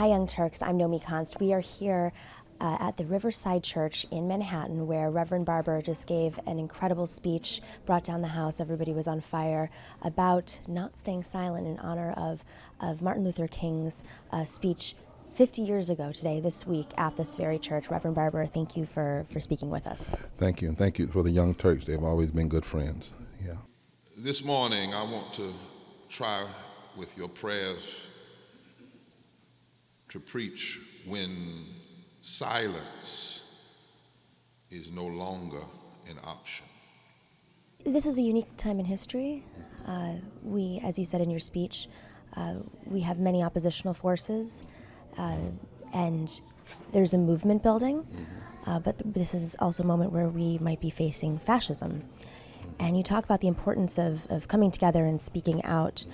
Hi, Young Turks. I'm Nomi. We are here at the Riverside Church in Manhattan, where Reverend Barber just gave an incredible speech, brought down the house. Everybody was on fire about not staying silent in honor of Martin Luther King's speech 50 years ago today, this week, at this very church. Reverend Barber, thank you for speaking with us. Thank you, and thank you for the Young Turks. They've always been good friends. Yeah. This morning, I want to try with your prayers to preach when silence is no longer an option. This is a unique time in history. We, as you said in your speech, we have many oppositional forces, and there's a movement building, but this is also a moment where we might be facing fascism. And you talk about the importance of coming together and speaking out.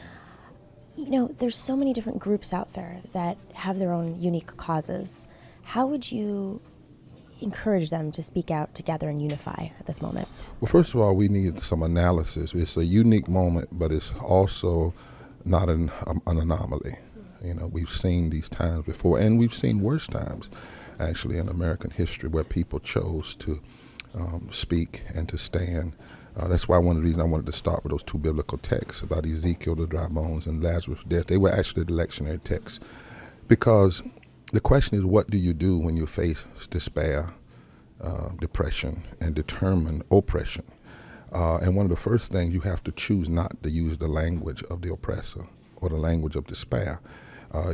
You know, there's so many different groups out there that have their own unique causes. How would you encourage them to speak out together and unify at this moment? Well, first of all, we need some analysis. It's a unique moment, but it's also not an anomaly. You know, we've seen these times before, and we've seen worse times, actually, in American history, where people chose to speak and to stand. That's why one of the reasons I wanted to start with those two biblical texts about Ezekiel, the dry bones, and Lazarus' death. They were actually the lectionary texts. Because the question is, what do you do when you face despair, depression, and determined oppression? And one of the first things, you have to choose not to use the language of the oppressor or the language of despair.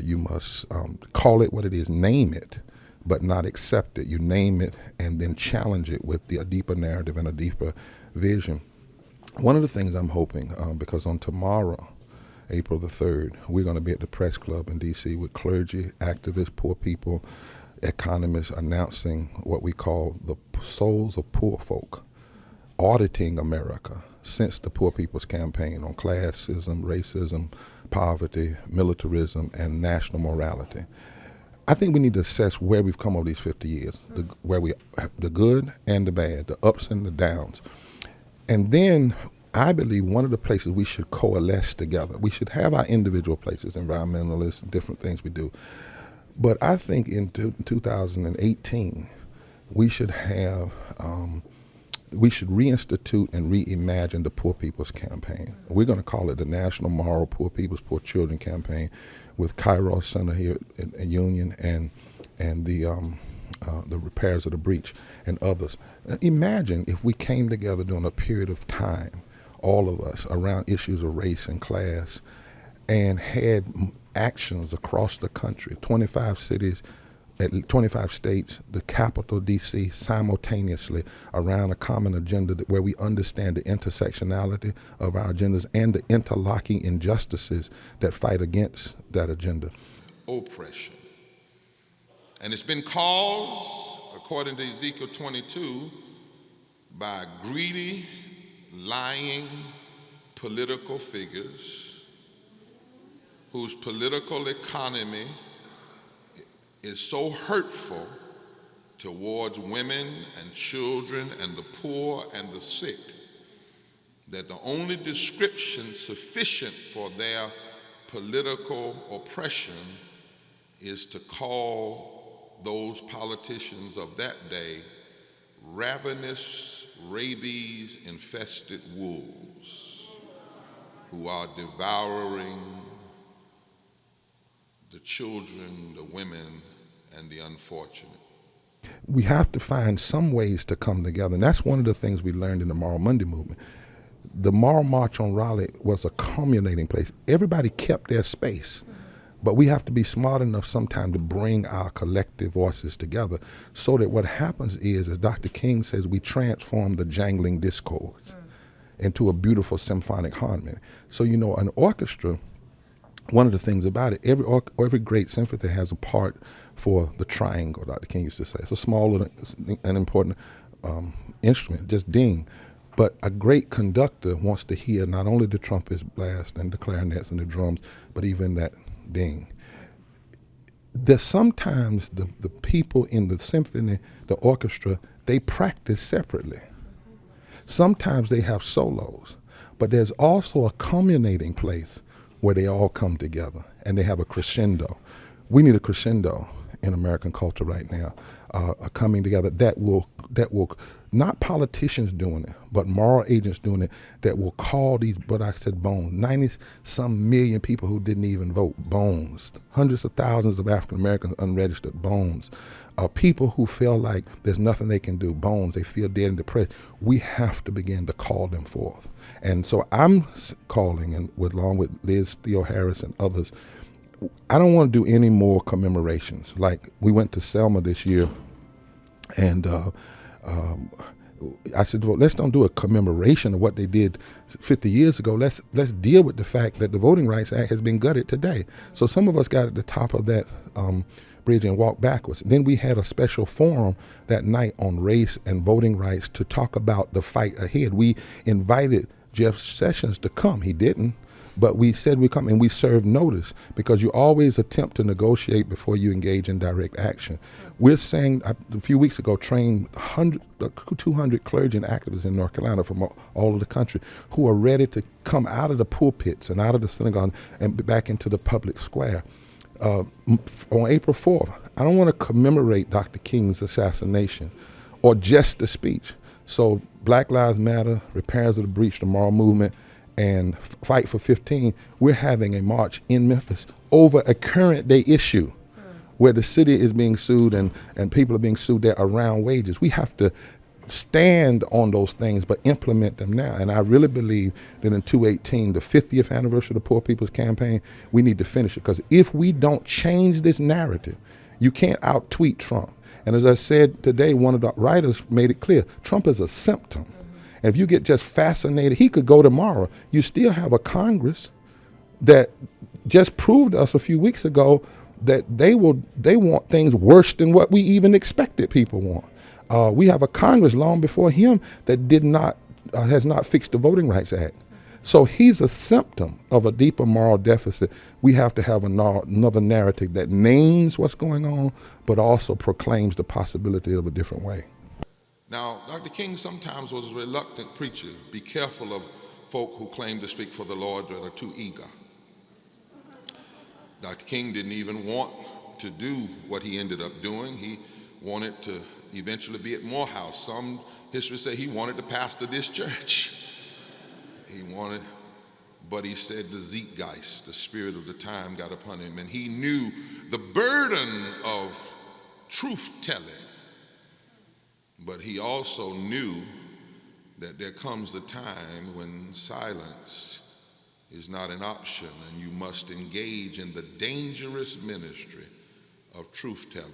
You must call it what it is, name it, but not accept it. You name it and then challenge it with a deeper narrative and a deeper vision. One of the things I'm hoping, because on tomorrow, April the 3rd, we're going to be at the Press Club in D.C. with clergy, activists, poor people, economists, announcing what we call the souls of poor folk, auditing America since the Poor People's Campaign on classism, racism, poverty, militarism, and national morality. I think we need to assess where we've come over these 50 years, the good and the bad, the ups and the downs. And then I believe one of the places we should coalesce together, we should have our individual places, environmentalists, different things we do. But I think in 2018, we should reinstitute and reimagine the Poor People's Campaign. We're going to call it the National Moral Poor People's Poor Children Campaign, with Kairos Center here at Union and the repairs of the breach and others. Imagine if we came together during a period of time, all of us, around issues of race and class, and had actions across the country, 25 cities, 25 states, the capital, D.C., simultaneously around a common agenda where we understand the intersectionality of our agendas and the interlocking injustices that fight against that agenda. Oppression. And it's been caused, according to Ezekiel 22, by greedy, lying political figures whose political economy is so hurtful towards women and children and the poor and the sick that the only description sufficient for their political oppression is to call those politicians of that day ravenous, rabies-infested wolves who are devouring the children, the women, and the unfortunate. We have to find some ways to come together, and that's one of the things we learned in the Moral Monday movement. The Moral March on Raleigh was a culminating place. Everybody kept their space, but we have to be smart enough sometimes to bring our collective voices together so that what happens is, as Dr. King says, we transform the jangling discords into a beautiful symphonic harmony. So, you know, an orchestra, one of the things about it, every great symphony has a part for the triangle, Dr. King used to say. It's a small and important instrument, just ding. But a great conductor wants to hear not only the trumpets blast and the clarinets and the drums, but even that ding. There's sometimes the people in the symphony, the orchestra, they practice separately. Sometimes they have solos, but there's also a culminating place where they all come together and they have a crescendo we need a crescendo in American culture right now, a coming together that will not politicians doing it, but moral agents doing it, that will call these, what I said, bones, 90-some million people who didn't even vote, bones, hundreds of thousands of African Americans unregistered, bones, people who feel like there's nothing they can do, bones, they feel dead and depressed. We have to begin to call them forth. And so I'm calling, and along with Liz Theo Harris and others, I don't want to do any more commemorations. Like, we went to Selma this year, and I said, well, let's don't do a commemoration of what they did 50 years ago. Let's deal with the fact that the Voting Rights Act has been gutted today. So some of us got at the top of that bridge and walked backwards. Then we had a special forum that night on race and voting rights to talk about the fight ahead. We invited Jeff Sessions to come. He didn't. But we said we come, and we served notice, because you always attempt to negotiate before you engage in direct action. We're saying, a few weeks ago, trained 200 clergy and activists in North Carolina from all over the country who are ready to come out of the pulpits and out of the synagogue and back into the public square. On April 4th, I don't want to commemorate Dr. King's assassination or just the speech. So Black Lives Matter, Repairs of the Breach, the Moral Movement, and Fight for 15, we're having a march in Memphis over a current day issue where the city is being sued and people are being sued there around wages. We have to stand on those things, but implement them now. And I really believe that in 2018, the 50th anniversary of the Poor People's Campaign, we need to finish it. Because if we don't change this narrative, you can't out-tweet Trump. And as I said today, one of the writers made it clear, Trump is a symptom. And if you get just fascinated, he could go tomorrow. You still have a Congress that just proved us a few weeks ago that they want things worse than what we even expected people want. We have a Congress long before him that has not fixed the Voting Rights Act. So he's a symptom of a deeper moral deficit. We have to have another narrative that names what's going on, but also proclaims the possibility of a different way. Now, Dr. King sometimes was a reluctant preacher. Be careful of folk who claim to speak for the Lord that are too eager. Dr. King didn't even want to do what he ended up doing. He wanted to eventually be at Morehouse. Some history say he wanted to pastor this church. But he said the Zeitgeist, the spirit of the time, got upon him, and he knew the burden of truth-telling. But he also knew that there comes a time when silence is not an option, and you must engage in the dangerous ministry of truth-telling.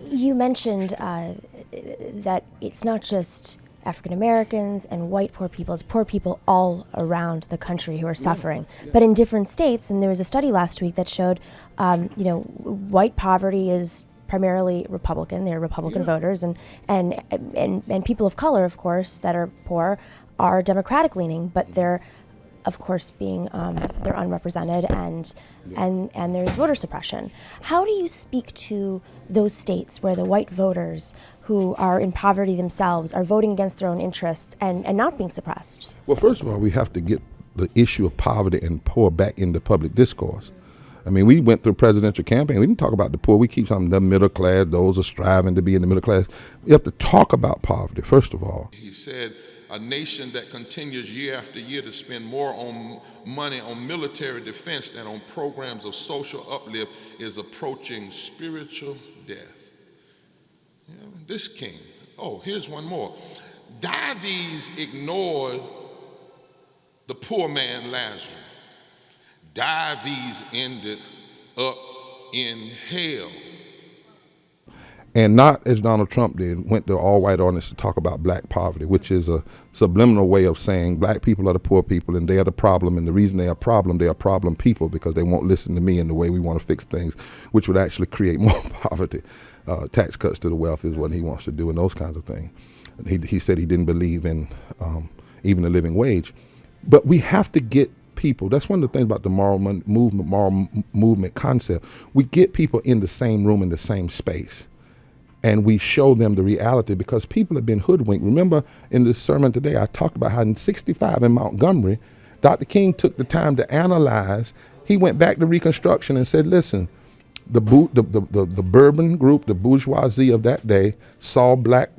You mentioned that it's not just African Americans and white poor people, it's poor people all around the country who are suffering, but in different states. And there was a study last week that showed, white poverty is primarily Republican. They're Republican voters, and people of color, of course, that are poor are Democratic leaning, but they're, of course, they're unrepresented, and there's voter suppression. How do you speak to those states where the white voters who are in poverty themselves are voting against their own interests and not being suppressed? Well, first of all, we have to get the issue of poverty and poor back into public discourse. I mean, we went through presidential campaign. We didn't talk about the poor. We keep talking the middle class, those are striving to be in the middle class. We have to talk about poverty, first of all. He said, a nation that continues year after year to spend more money on military defense than on programs of social uplift is approaching spiritual death. This king, here's one more. Dives ignored the poor man Lazarus. Dives ended up in hell. And not, as Donald Trump did, went to all white audience to talk about black poverty, which is a subliminal way of saying black people are the poor people and they are the problem, and the reason they are problem people because they won't listen to me in the way we want to fix things, which would actually create more poverty. Tax cuts to the wealthy is what he wants to do, and those kinds of things. He said he didn't believe in even the living wage. But we have to get people, that's one of the things about the moral movement concept. We get people in the same room, in the same space, and we show them the reality, because people have been hoodwinked. Remember in the sermon today, I talked about how in 65 in Montgomery, Dr. King took the time to analyze. He went back to Reconstruction and said, listen, the Bourbon group, the bourgeoisie of that day, saw black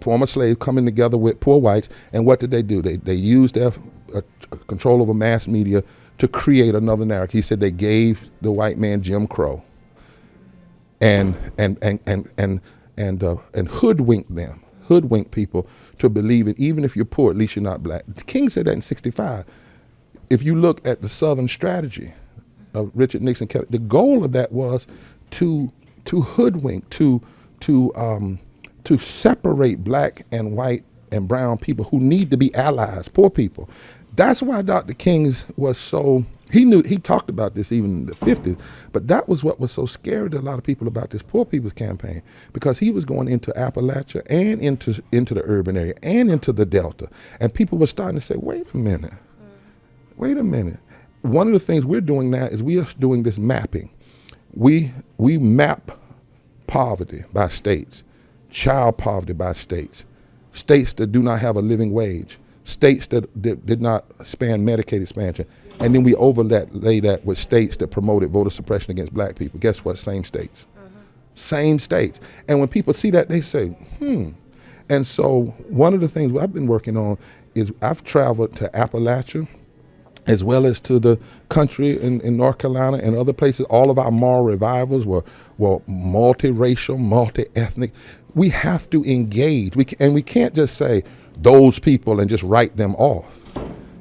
former slaves coming together with poor whites, and what did they do? They used their control over mass media to create another narrative. He said they gave the white man Jim Crow, and hoodwinked people to believe it. Even if you're poor, at least you're not black. The King said that in '65. If you look at the Southern strategy of Richard Nixon, the goal of that was to hoodwink, to separate black and white and brown people who need to be allies, poor people. That's why Dr. King was so, he talked about this even in the 50s, but that was what was so scary to a lot of people about this Poor People's Campaign, because he was going into Appalachia and into the urban area and into the Delta. And people were starting to say, wait a minute. One of the things we're doing now is we are doing this mapping. We map poverty by states, child poverty by states, states that do not have a living wage, states that did not expand Medicaid expansion, and then we overlay that with states that promoted voter suppression against black people. Guess what? Same states. Same states. And when people see that, they say, And so one of the things I've been working on is I've traveled to Appalachia, as well as to the country in North Carolina and other places. All of our moral revivals were multiracial, multi-ethnic. We have to engage. We can't just say those people and just write them off,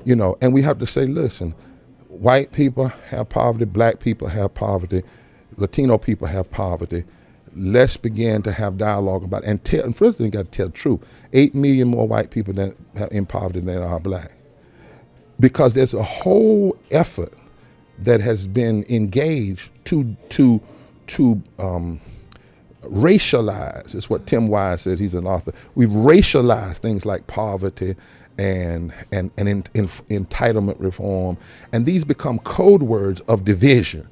and we have to say, listen, white people have poverty, black people have poverty, Latino people have poverty. Let's begin to have dialogue about it. And first thing, you got to tell the truth. 8 million more white people in poverty than are black. Because there's a whole effort that has been engaged to racialize. It's what Tim Wise says. He's an author. We've racialized things like poverty and entitlement reform, and these become code words of division,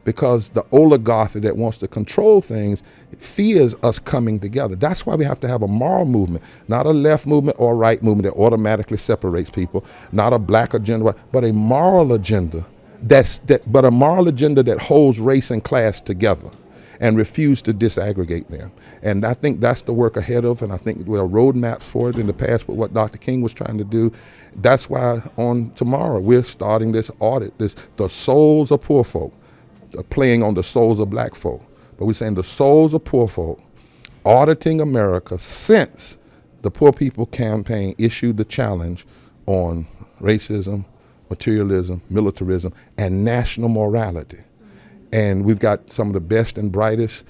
because the oligarchy that wants to control things fears us coming together. That's why we have to have a moral movement, not a left movement or a right movement that automatically separates people, not a black agenda, but a moral agenda that holds race and class together and refuse to disaggregate them. And I think that's the work ahead of, and I think there are roadmaps for it in the past with what Dr. King was trying to do. That's why on tomorrow we're starting this audit, the souls of poor folk, playing on the souls of black folk. But we're saying the souls of poor folk, auditing America since the Poor People Campaign issued the challenge on racism, materialism, militarism, and national morality. And we've got some of the best and brightest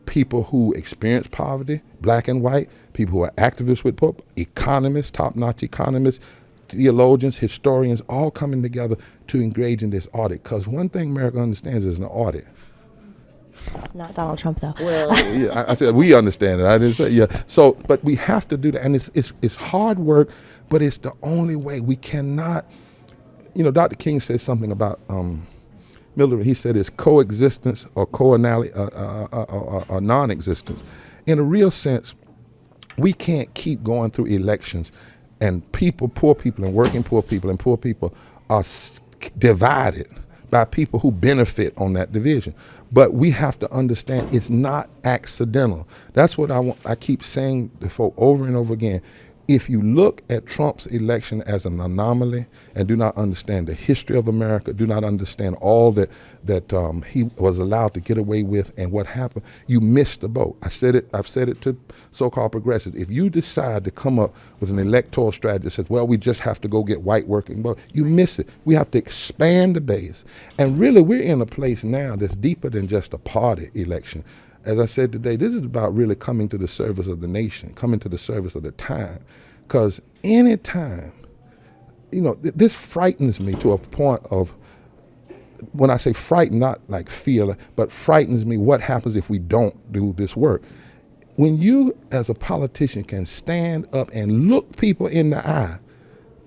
people who experience poverty, black and white, people who are activists with poor, economists, top-notch economists, theologians, historians, all coming together to engage in this audit. Because one thing America understands is an audit. Not Donald Trump, though. Well, yeah, I said we understand it. I didn't say, yeah. So, but we have to do that, and it's hard work, but it's the only way. We cannot. Dr. King said something about military. He said it's coexistence or or non-existence. In a real sense, we can't keep going through elections and poor people and working poor people are divided by people who benefit on that division. But we have to understand it's not accidental. That's what I keep saying to folk over and over again. If you look at Trump's election as an anomaly and do not understand the history of America, do not understand all that he was allowed to get away with and what happened, you missed the boat. I've said it to so-called progressives. If you decide to come up with an electoral strategy that says, well, we just have to go get white working, well, you miss it. We have to expand the base. And really, we're in a place now that's deeper than just a party election. As I said today, this is about really coming to the service of the nation, coming to the service of the time. Because any time, this frightens me to a point of, when I say frightened, not like fear, but frightens me what happens if we don't do this work. When you, as a politician, can stand up and look people in the eye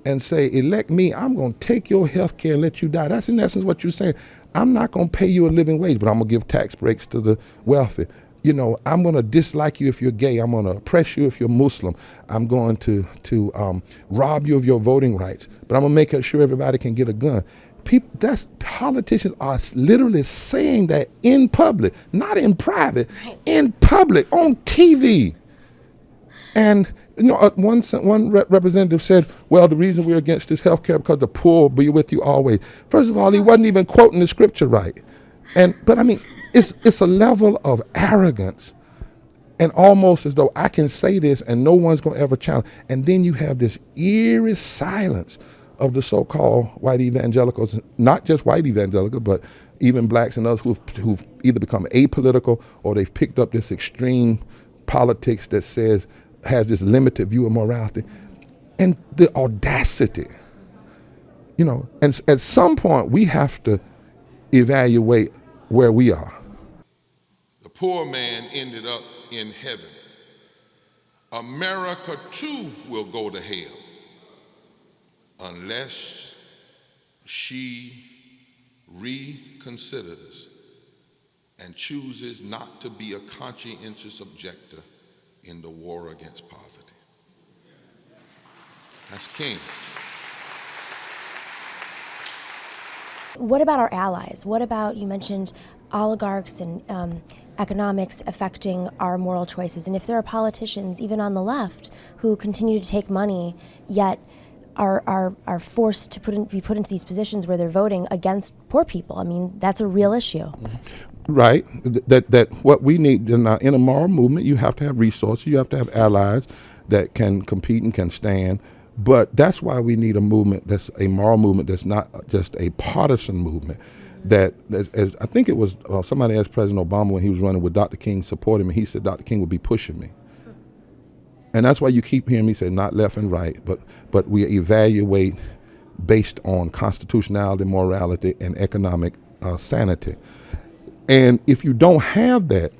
and say, elect me, I'm going to take your health care and let you die. That's in essence what you're saying. I'm not going to pay you a living wage, but I'm going to give tax breaks to the wealthy. I'm going to dislike you if you're gay. I'm going to oppress you if you're Muslim. I'm going to rob you of your voting rights, but I'm going to make sure everybody can get a gun. people, that's politicians are literally saying that in public, not in private, in public, on TV. And one representative said, well, the reason we're against this health care because the poor will be with you always. First of all, he wasn't even quoting the scripture right. But I mean, it's a level of arrogance, and almost as though I can say this and no one's going to ever challenge. And then you have this eerie silence of the so-called white evangelicals, not just white evangelicals, but even blacks and others who've either become apolitical or they've picked up this extreme politics that has this limited view of morality. And the audacity, and at some point we have to evaluate where we are. The poor man ended up in heaven. America too will go to hell unless she reconsiders and chooses not to be a conscientious objector in the war against poverty. That's king. What about our allies? What about, you mentioned oligarchs and economics affecting our moral choices? And if there are politicians, even on the left, who continue to take money, yet are forced to be put into these positions where they're voting against poor people, I mean, that's a real issue. Right. That what we need in a moral movement, you have to have resources, you have to have allies that can compete and can stand. But that's why we need a movement that's a moral movement that's not just a partisan movement. That, as I think it was somebody asked President Obama when he was running with Dr. King supporting me, he said Dr. King would be pushing me. And that's why you keep hearing me say not left and right, but we evaluate based on constitutionality, morality, and economic sanity. And if you don't have that,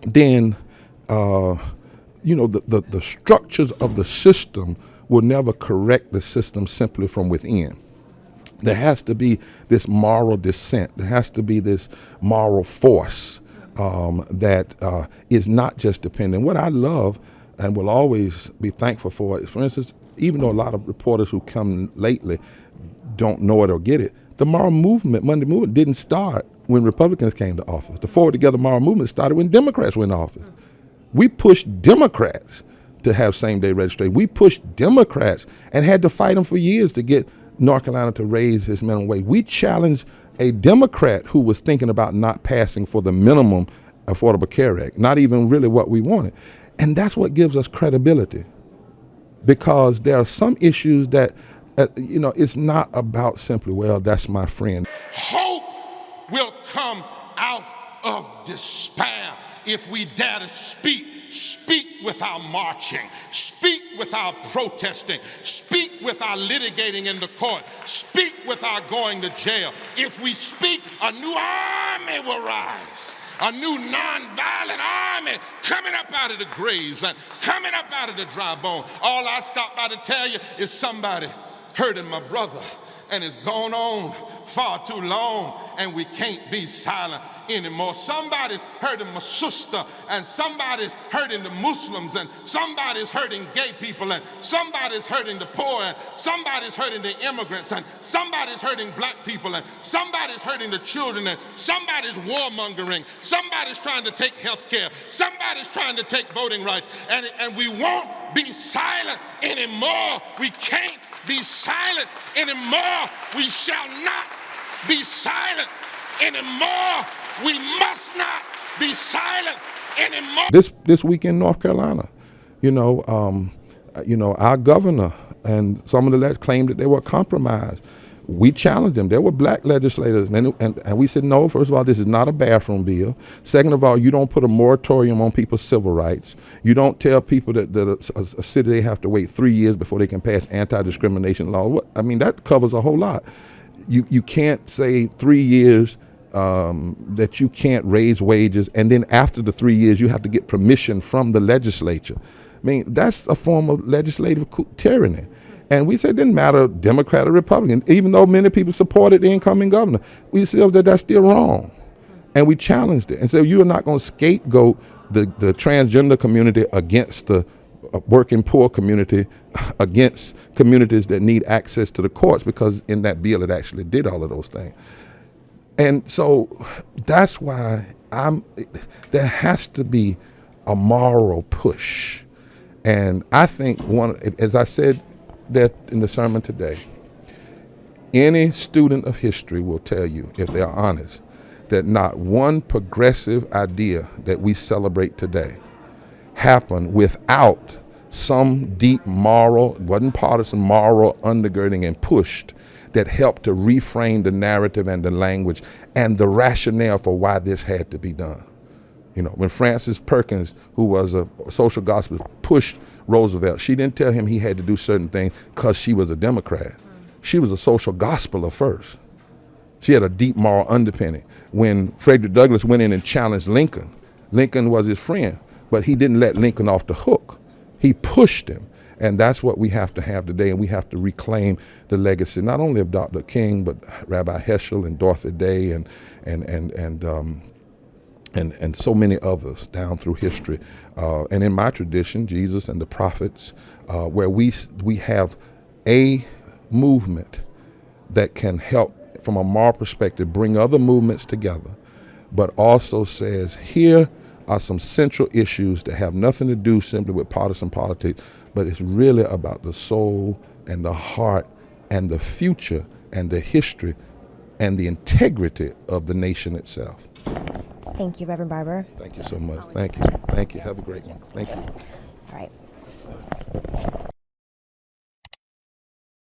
then the structures of the system will never correct the system simply from within. There has to be this moral dissent. There has to be this moral force that is not just dependent. What I love and will always be thankful for is, for instance, even though a lot of reporters who come lately don't know it or get it, the moral movement, Monday movement, didn't start when Republicans came to office. The Forward Together moral movement started when Democrats went to office. We pushed Democrats to have same-day registration. We pushed Democrats and had to fight them for years to get North Carolina to raise his minimum wage. We challenged a Democrat who was thinking about not passing for the minimum Affordable Care Act, not even really what we wanted. And that's what gives us credibility, because there are some issues that, it's not about simply, well, that's my friend. Hope will come out of despair if we dare to speak with our marching, speak with our protesting, speak with our litigating in the court, speak with our going to jail. If we speak, a new army will rise, a new nonviolent army coming up out of the graves and coming up out of the dry bone. All I stopped by to tell you is somebody hurting my brother, and it's gone on far too long, and we can't be silent anymore. Somebody's hurting my sister, and somebody's hurting the Muslims, and somebody's hurting gay people, and somebody's hurting the poor, and somebody's hurting the immigrants, and somebody's hurting black people, and somebody's hurting the children, and somebody's warmongering, somebody's trying to take health care, somebody's trying to take voting rights, and we won't be silent anymore. We can't be silent anymore. We shall not be silent anymore. We must not be silent anymore. This week in North Carolina, our governor and some of the legislators claimed that they were compromised. We challenged them. There were black legislators, and we said, no, first of all, this is not a bathroom bill. Second of all, you don't put a moratorium on people's civil rights. You don't tell people that a city they have to wait 3 years before they can pass anti-discrimination law. I mean, that covers a whole lot. You can't say 3 years that you can't raise wages, and then after the 3 years, you have to get permission from the legislature. I mean, that's a form of legislative tyranny. And we said it didn't matter Democrat or Republican, even though many people supported the incoming governor. We said that that's still wrong. And we challenged it and said, you are not going to scapegoat the transgender community against the a working poor community against communities that need access to the courts, because in that bill it actually did all of those things. And so that's why there has to be a moral push. And I think as I said that in the sermon today, any student of history will tell you, if they are honest, that not one progressive idea that we celebrate today happened without some deep moral, wasn't partisan, moral undergirding and pushed that helped to reframe the narrative and the language and the rationale for why this had to be done. You know, when Frances Perkins, who was a social gospelist, pushed Roosevelt, she didn't tell him he had to do certain things because she was a Democrat. She was a social gospeler first. She had a deep moral underpinning. When Frederick Douglass went in and challenged Lincoln, Lincoln was his friend, but he didn't let Lincoln off the hook. He pushed him. And that's what we have to have today, and we have to reclaim the legacy not only of Dr. King, but Rabbi Heschel and Dorothy Day and so many others down through history. And in my tradition, Jesus and the prophets, where we have a movement that can help, from a moral perspective, bring other movements together, but also says, here are some central issues that have nothing to do simply with partisan politics, but it's really about the soul and the heart and the future and the history and the integrity of the nation itself. Thank you, Reverend Barber. Thank you so much. Thank you. Thank you. Have a great one. Thank you. All right.